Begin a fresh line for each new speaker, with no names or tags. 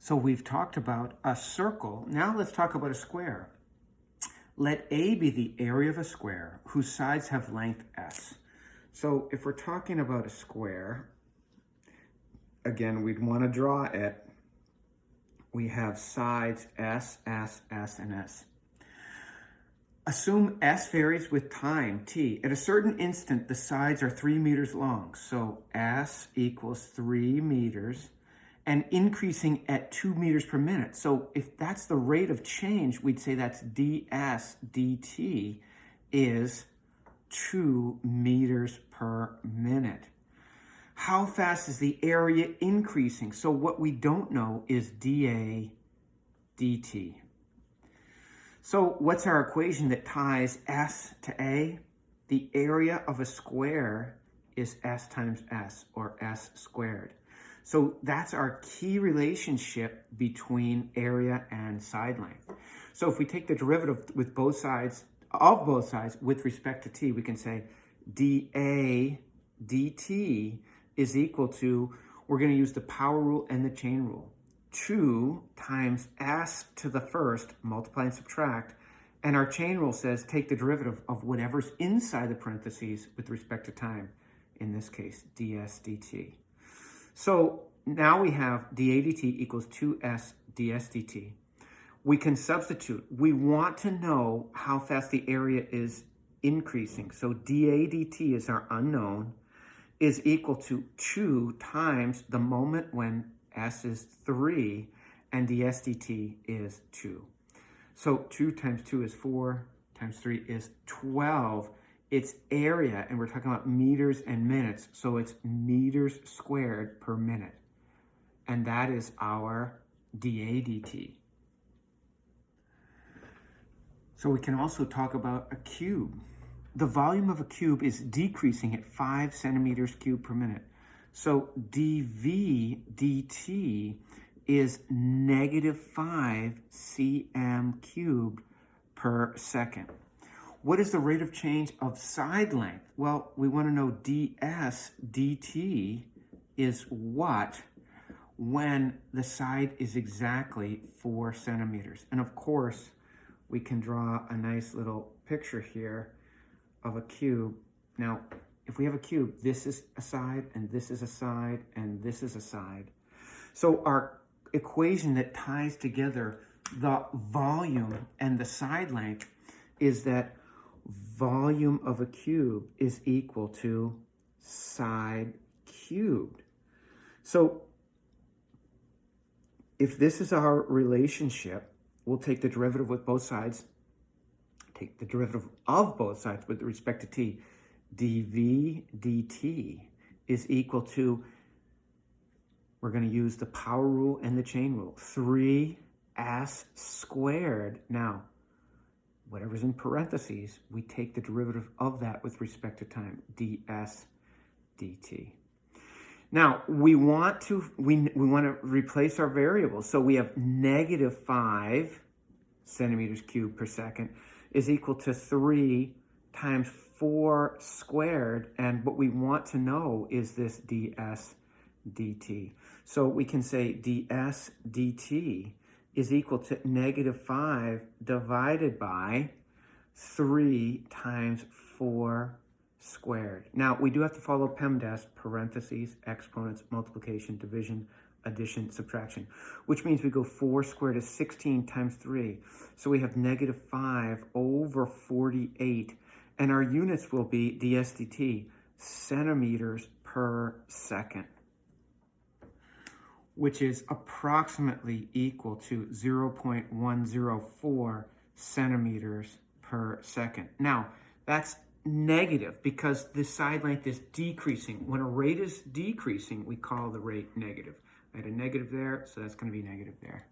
So we've talked about a circle. Now let's talk about a square. Let A be the area of a square whose sides have length S. So if we're talking about a square, again, we'd want to draw it. We have sides S, S, S, and S. Assume S varies with time, t. At a certain instant, the sides are 3 meters long. So S equals 3 meters and increasing at 2 meters per minute. So if that's the rate of change, we'd say that's ds dt is 2 meters per minute. How fast is the area increasing? So what we don't know is dA dt. So what's our equation that ties S to A? The area of a square is S times S, or S squared. So that's our key relationship between area and side length. So if we take the derivative with both sides, of both sides with respect to t, we can say dA dt is equal to, we're going to use the power rule and the chain rule. 2 times s to the first, multiply and subtract, and our chain rule says take the derivative of whatever's inside the parentheses with respect to time, in this case, ds dt. So now we have dA dt equals 2s ds dt. We can substitute. We want to know how fast the area is increasing. So dA dt is our unknown, is equal to 2 times the moment when S is 3 and ds dt is 2. So 2 times 2 is 4, times 3 is 12. It's area, and we're talking about meters and minutes, so it's meters squared per minute. And that is our dA dt. So we can also talk about a cube. The volume of a cube is decreasing at 5 centimeters cubed per minute. So dV dt is -5 cm cubed per second. What is the rate of change of side length? Well, we want to know ds dt is what when the side is exactly 4 centimeters. And of course, we can draw a nice little picture here of a cube. Now, if we have a cube, this is a side, and this is a side, and this is a side. So our equation that ties together the volume and the side length is that volume of a cube is equal to side cubed. So if this is our relationship, we'll take the derivative with both sides, take the derivative of both sides with respect to t. dV dt is equal to, we're going to use the power rule and the chain rule, 3s squared. Now, whatever's in parentheses, we take the derivative of that with respect to time, ds dt. Now, we want to replace our variables. So we have -5 centimeters cubed per second is equal to 3 times 4 squared, and what we want to know is this ds dt. So we can say ds dt is equal to -5 divided by 3 times 4 squared. Now, we do have to follow PEMDAS, parentheses, exponents, multiplication, division, addition, subtraction, which means we go 4 squared is 16 times 3. So we have -5 over 48. And our units will be ds dt, centimeters per second, which is approximately equal to 0.104 centimeters per second. Now, that's negative because the side length is decreasing. When a rate is decreasing, we call the rate negative. I had a negative there, so that's going to be negative there.